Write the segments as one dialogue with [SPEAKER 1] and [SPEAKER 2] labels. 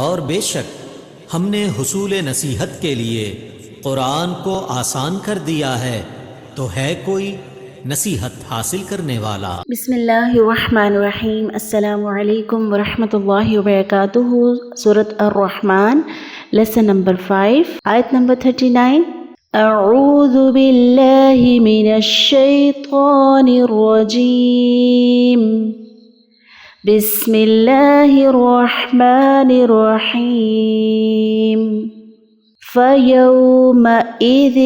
[SPEAKER 1] और बेशक हमने हुसूल नसीहत के लिए कुरान को आसान कर दिया है, तो है कोई नसीहत हासिल करने वाला।
[SPEAKER 2] बिस्मिल्लाहिर्रहमानिर्रहीम। अस्सलामु अलैकुम वरहमतुल्लाहि वबरकातुहू। सूरत ar-Rahman, लेसन नंबर 5, आयत नंबर 39। अऊज़ु बिल्लाहि मिनश शैतानिर रजीम। बिस्मिल्लाहिर्रहमानिर्रहीम। فيومئذ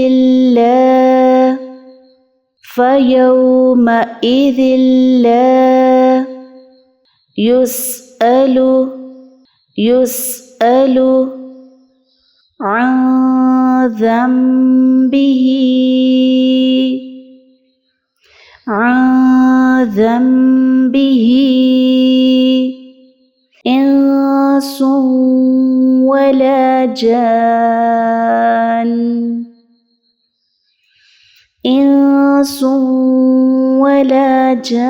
[SPEAKER 2] لا يسأل عن ذنبه إنس ولا جان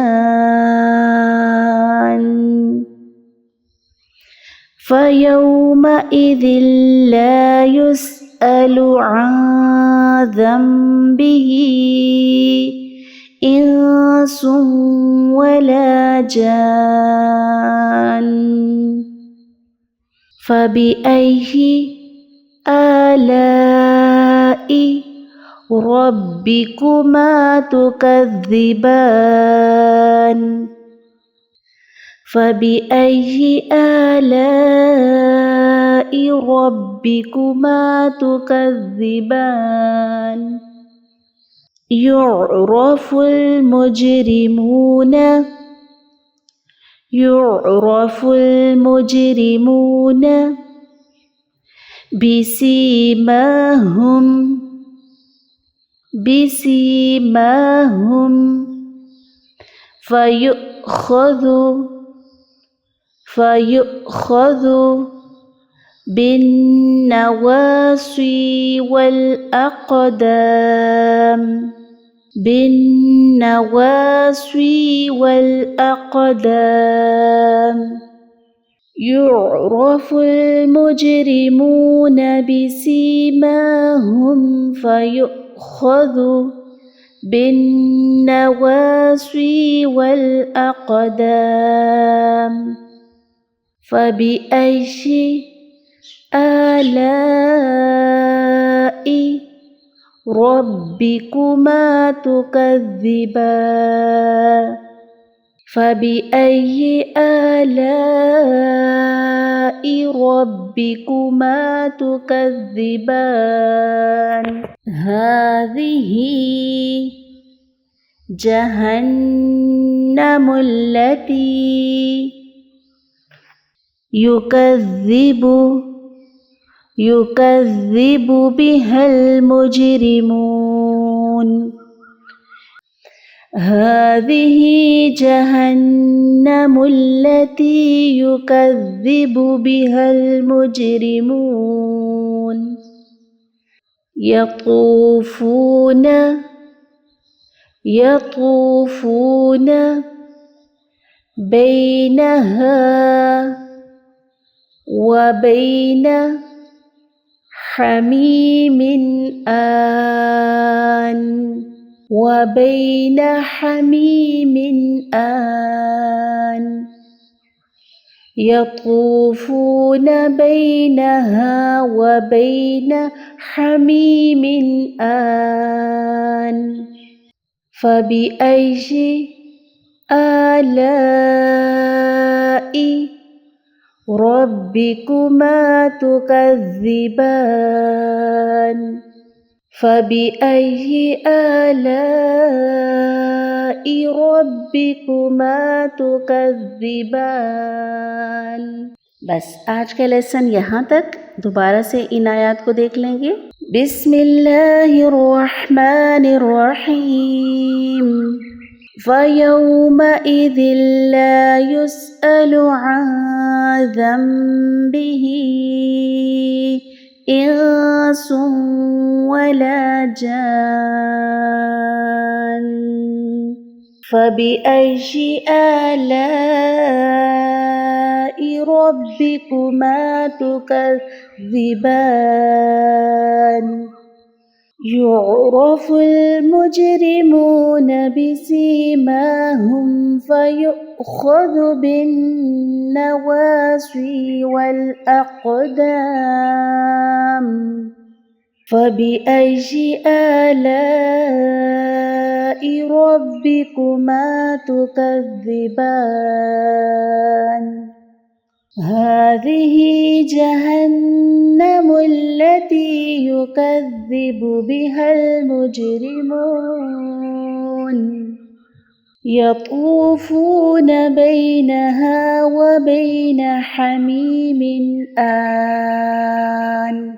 [SPEAKER 2] فيومئذ لا يسأل عن ذنبه إنس ولا جان فبأي آلاء ربكما تكذبان فبأي آلاء ربكما تكذبان يعرف المجرمون بسيماهم فيؤخذ بالنواصي والأقدام يعرف المجرمون بسيماهم فيؤخذ بالنواصي والأقدام فبأي آلاء ربكما تكذبان فبأي آلاء ربكما تكذبان هذه جهنم التي يكذب بها المجرمون هذه جهنم التي يكذب بها المجرمون يطوفون بينها وبين حميم آن يطوفون بينها وبين حميم آن فبأي آلاء ربكما تكذبان فبأي آلاء ربكما تكذبان। बस आज का लेसन यहाँ तक। दोबारा से इन आयात को देख लेंगे। बिस्मिल्लाहिर्रहमानिर्रहीम। فيومئذ لا يسأل عن ذنبه إنس ولا جان فبأي آلاء ربكما تكذبان يعرف المجرمون بسيماهم فيؤخذ بالنواصي والأقدام فبأي آلاء ربكما تكذبان هذه جهنم التي يكذب بها المجرمون يطوفون بينها وبين حميم آن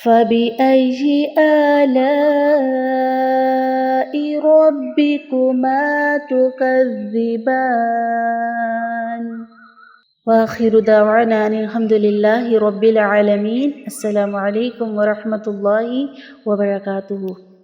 [SPEAKER 2] فبأي آلاء ربكما تكذبان وآخر دعوانا أن الحمد لله رب العالمين السلام عليكم ورحمة الله وبركاته